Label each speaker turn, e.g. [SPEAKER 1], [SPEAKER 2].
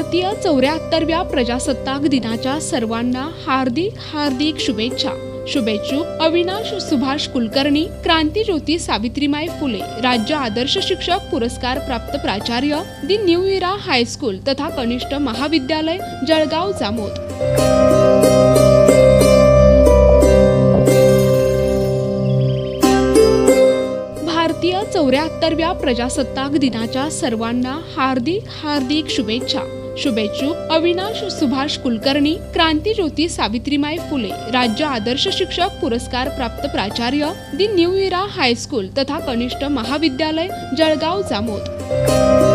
[SPEAKER 1] भारतीय 74व्या प्रजासत्ताक दिनाच्या सर्वांना हार्दिक हार्दिक शुभेच्छा. शुभेच्छुक अविनाश सुभाष कुलकर्णी, क्रांतीज्योती सावित्रीमाई फुले राज्य आदर्श शिक्षक पुरस्कार प्राप्त प्राचार्य, दी न्यू इरा हायस्कूल तथा कनिष्ठ महाविद्यालय, जळगाव जामोद. भारतीय 74व्या प्रजासत्ताक दिनाच्या सर्वांना हार्दिक हार्दिक शुभेच्छा. शुभेच्छुक अविनाश सुभाष कुलकर्णी, क्रांतीज्योती सावित्रीमाई फुले राज्य आदर्श शिक्षक पुरस्कार प्राप्त प्राचार्य, दी न्यू इरा हायस्कूल तथा कनिष्ठ महाविद्यालय, जळगाव जामोद.